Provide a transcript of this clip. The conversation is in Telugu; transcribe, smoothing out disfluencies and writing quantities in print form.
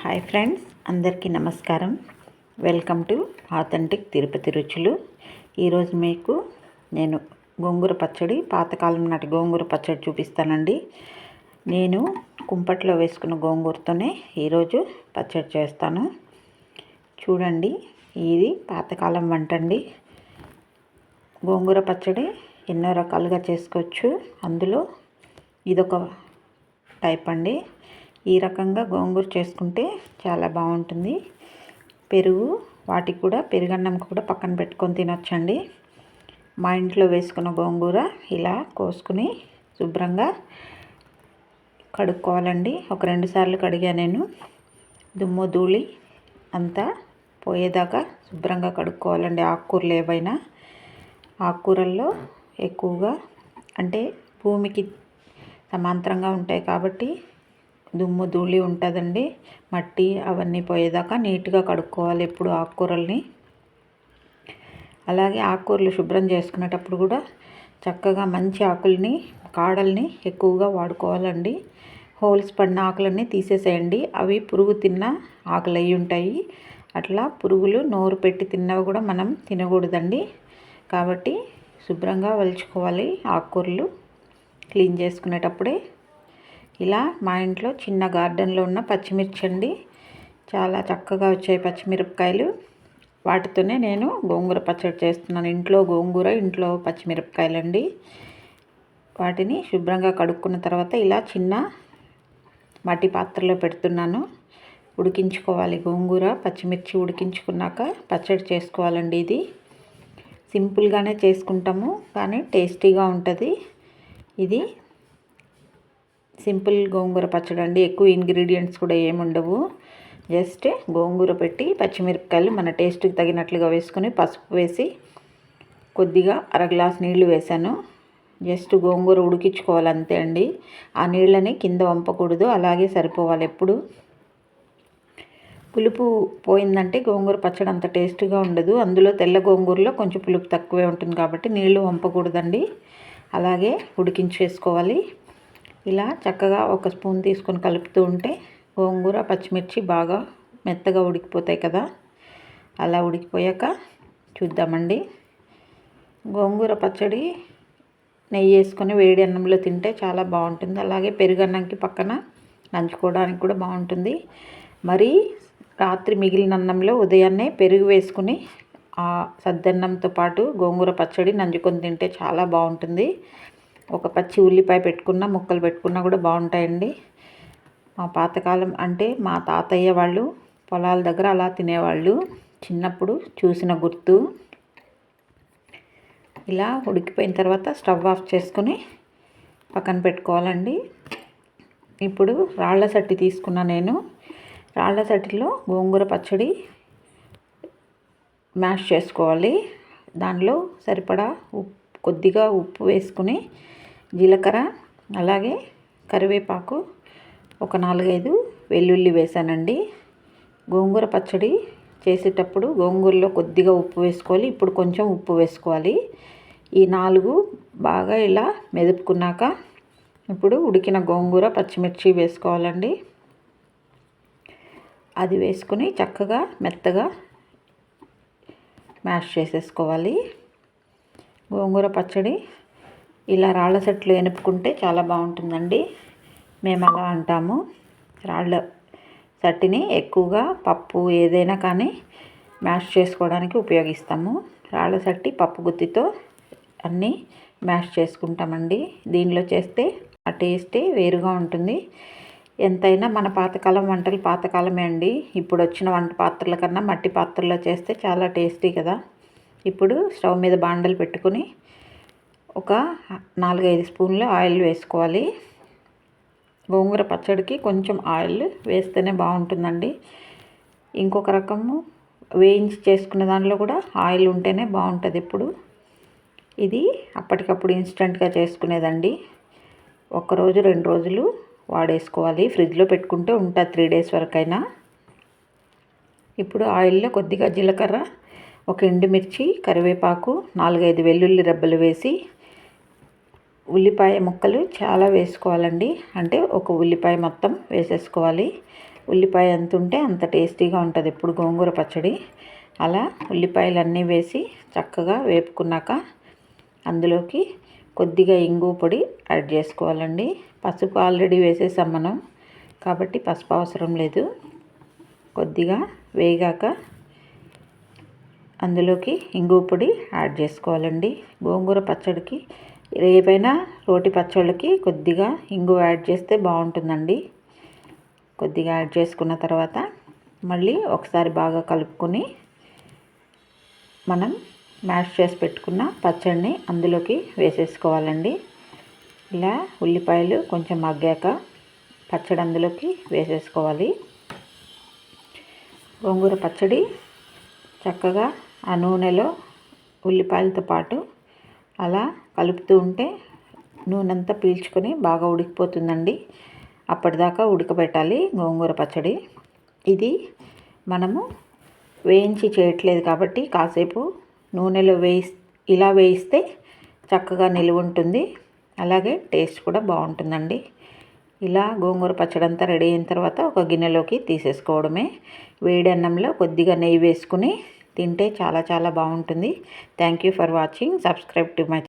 హాయ్ ఫ్రెండ్స్, అందరికీ నమస్కారం. వెల్కమ్ టు ఆథెంటిక్ తిరుపతి రుచులు. ఈరోజు మీకు నేను గోంగూర పచ్చడి, పాతకాలం నాటి గోంగూర పచ్చడి చూపిస్తానండి. నేను కుంపట్లో వేసుకున్న గోంగూరతోనే ఈరోజు పచ్చడి చేస్తాను. చూడండి, ఇది పాతకాలం వంట అండి. గోంగూర పచ్చడి ఎన్నో రకాలుగా చేసుకోవచ్చు. అందులో ఇదొక టైప్ అండి. ఈ రకంగా గోంగూర చేసుకుంటే చాలా బాగుంటుంది. పెరుగు వాటికి కూడా పెరుగన్నం కూడా పక్కన పెట్టుకొని తినొచ్చండి. మా ఇంట్లో వేసుకున్న గోంగూర ఇలా కోసుకుని శుభ్రంగా కడుక్కోవాలండి. ఒక 2 సార్లు కడిగా నేను. దుమ్ము ధూళి అంతా పోయేదాకా శుభ్రంగా కడుక్కోవాలండి. ఆకుకూరలు ఏవైనా, ఆకుకూరల్లో ఎక్కువగా అంటే భూమికి సమాంతరంగా ఉంటాయి కాబట్టి దుమ్ము ధూళి ఉంటుందండి. మట్టి అవన్నీ పోయేదాకా నీట్గా కడుక్కోవాలి ఎప్పుడు ఆకుకూరల్ని. అలాగే ఆకుకూరలు శుభ్రం చేసుకునేటప్పుడు కూడా చక్కగా మంచి ఆకుల్ని, కాడల్ని ఎక్కువగా వాడుకోవాలండి. హోల్స్ పడిన ఆకులన్నీ తీసేసేయండి. అవి పురుగు తిన్న ఆకులు అయి ఉంటాయి. అట్లా పురుగులు నోరు పెట్టి తిన్నవి కూడా మనం తినకూడదండి. కాబట్టి శుభ్రంగా వలుచుకోవాలి ఆకుకూరలు క్లీన్ చేసుకునేటప్పుడే. ఇలా మా ఇంట్లో చిన్న గార్డెన్లో ఉన్న పచ్చిమిర్చి అండి, చాలా చక్కగా వచ్చాయి పచ్చిమిరపకాయలు. వాటితోనే నేను గోంగూర పచ్చడి చేస్తున్నాను. ఇంట్లో గోంగూర, ఇంట్లో పచ్చిమిరపకాయలండి. వాటిని శుభ్రంగా కడుక్కున్న తర్వాత ఇలా చిన్న మట్టి పాత్రలో పెడుతున్నాను. ఉడికించుకోవాలి. గోంగూర పచ్చిమిర్చి ఉడికించుకున్నాక పచ్చడి చేసుకోవాలండి. ఇది సింపుల్గానే చేసుకుంటాము కానీ టేస్టీగా ఉంటుంది. ఇది సింపుల్ గోంగూర పచ్చడి అండి. ఎక్కువ ఇంగ్రీడియంట్స్ కూడా ఏముండవు. జస్ట్ గోంగూర పెట్టి పచ్చిమిరపకాయలు మన టేస్ట్కి తగినట్లుగా వేసుకొని పసుపు వేసి కొద్దిగా 1 గ్లాస్ నీళ్లు వేసాను. జస్ట్ గోంగూర ఉడికించుకోవాలి అంతే అండి. ఆ నీళ్ళని కింద వంపకూడదు, అలాగే సరిపోవాలి. ఎప్పుడు పులుపు పోయిందంటే గోంగూర పచ్చడి అంత టేస్ట్గా ఉండదు. అందులో తెల్ల గోంగూరలో కొంచెం పులుపు తక్కువే ఉంటుంది కాబట్టి నీళ్లు వంపకూడదండి. అలాగే ఉడికించేసుకోవాలి. ఇలా చక్కగా 1 స్పూన్ తీసుకొని కలుపుతూ ఉంటే గోంగూర పచ్చిమిర్చి బాగా మెత్తగా ఉడికిపోతాయి కదా. అలా ఉడికిపోయాక చూద్దామండి. గోంగూర పచ్చడి నెయ్యి వేసుకొని వేడి అన్నంలో తింటే చాలా బాగుంటుంది. అలాగే పెరుగన్నంకి పక్కన నంచుకోవడానికి కూడా బాగుంటుంది. మరి రాత్రి మిగిలిన అన్నంలో ఉదయాన్నే పెరుగు వేసుకుని ఆ సద్దన్నంతో పాటు గోంగూర పచ్చడి నంచుకొని తింటే చాలా బాగుంటుంది. ఒక పచ్చి ఉల్లిపాయ పెట్టుకున్న, ముక్కలు పెట్టుకున్నా కూడా బాగుంటాయండి. మా పాతకాలం అంటే మా తాతయ్య వాళ్ళు పొలాల దగ్గర అలా తినేవాళ్ళు. చిన్నప్పుడు చూసిన గుర్తు. ఇలా ఉడికిపోయిన తర్వాత స్టవ్ ఆఫ్ చేసుకొని పక్కన పెట్టుకోవాలండి. ఇప్పుడు రాళ్ళ సట్టి తీసుకున్నా నేను. రాళ్ళ సట్టిలో గోంగూర పచ్చడి మ్యాష్ చేసుకోవాలి. దానిలో సరిపడా కొద్దిగా ఉప్పు వేసుకుని జీలకర్ర, అలాగే కరివేపాకు, ఒక 4-5 వెల్లుల్లి వేసానండి. గోంగూర పచ్చడి చేసేటప్పుడు గోంగూరలో కొద్దిగా ఉప్పు వేసుకోవాలి. ఇప్పుడు కొంచెం ఉప్పు వేసుకోవాలి. ఈ 4 బాగా ఇలా మెదుపుకున్నాక ఇప్పుడు ఉడికిన గోంగూర పచ్చిమిర్చి వేసుకోవాలండి. అది వేసుకుని చక్కగా మెత్తగా మ్యాష్ చేసేసుకోవాలి. గోంగూర పచ్చడి ఇలా రాళ్ళ సట్లో ఎనుపుకుంటే చాలా బాగుంటుందండి. మేము అలా అంటాము. రాళ్ళ సట్టిని ఎక్కువగా పప్పు ఏదైనా కానీ మ్యాష్ చేసుకోవడానికి ఉపయోగిస్తాము. రాళ్ళ సట్టి పప్పు గుత్తితో అన్నీ మ్యాష్ చేసుకుంటామండి. దీనిలో చేస్తే ఆ టేస్టే వేరుగా ఉంటుంది. ఎంతైనా మన పాతకాలం వంటలు పాతకాలమే అండి. ఇప్పుడు వచ్చిన వంట పాత్రల కన్నా మట్టి పాత్రలో చేస్తే చాలా టేస్టీ కదా. ఇప్పుడు స్టవ్ మీద బాండలు పెట్టుకుని ఒక 4-5 స్పూన్లు ఆయిల్ వేసుకోవాలి. గోంగూర పచ్చడికి కొంచెం ఆయిల్ వేస్తేనే బాగుంటుందండి. ఇంకొక రకము వేయించి చేసుకునే దానిలో కూడా ఆయిల్ ఉంటేనే బాగుంటుంది. ఎప్పుడు ఇది అప్పటికప్పుడు ఇన్స్టెంట్గా చేసుకునేదండి. 1 రోజు 2 రోజులు వాడేసుకోవాలి. ఫ్రిడ్జ్లో పెట్టుకుంటే ఉంటుంది 3 డేస్ వరకైనా. ఇప్పుడు ఆయిల్లో కొద్దిగా జీలకర్ర, ఒక ఎండుమిర్చి, కరివేపాకు, 4-5 వెల్లుల్లి రెబ్బలు వేసి ఉల్లిపాయ ముక్కలు చాలా వేసుకోవాలండి. అంటే ఒక ఉల్లిపాయ మొత్తం వేసేసుకోవాలి. ఉల్లిపాయ ఎంత ఉంటే అంత టేస్టీగా ఉంటుంది ఎప్పుడు గోంగూర పచ్చడి. అలా ఉల్లిపాయలన్నీ వేసి చక్కగా వేపుకున్నాక అందులోకి కొద్దిగా ఇంగువ పొడి యాడ్ చేసుకోవాలండి. పసుపు ఆల్రెడీ వేసేసాం మనం కాబట్టి పసుపు అవసరం లేదు. కొద్దిగా వేగాక అందులోకి ఇంగువ పొడి యాడ్ చేసుకోవాలండి. గోంగూర పచ్చడికి ఏవైనా రోటి పచ్చళ్ళకి కొద్దిగా ఇంగువ యాడ్ చేస్తే బాగుంటుందండి. కొద్దిగా యాడ్ చేసుకున్న తర్వాత మళ్ళీ ఒకసారి బాగా కలుపుకొని మనం మ్యాష్ చేసి పెట్టుకున్న పచ్చడిని అందులోకి వేసేసుకోవాలండి. ఇలా ఉల్లిపాయలు కొంచెం మగ్గాక పచ్చడి అందులోకి వేసేసుకోవాలి. గోంగూర పచ్చడి చక్కగా ఆ నూనెలో ఉల్లిపాయలతో పాటు అలా కలుపుతూ ఉంటే నూనె అంతా పీల్చుకొని బాగా ఉడికిపోతుందండి. అప్పటిదాకా ఉడకబెట్టాలి గోంగూర పచ్చడి. ఇది మనము వేయించి చేయట్లేదు కాబట్టి కాసేపు నూనెలో ఇలా వేయిస్తే చక్కగా నిలువ ఉంటుంది. అలాగే టేస్ట్ కూడా బాగుంటుందండి. ఇలా గోంగూర పచ్చడి అంతా రెడీ అయిన తర్వాత ఒక గిన్నెలోకి తీసేసుకోవడమే. వేడి అన్నంలో కొద్దిగా నెయ్యి వేసుకుని తింటే చాలా చాలా బాగుంటుంది. Thank you for watching. Subscribe to my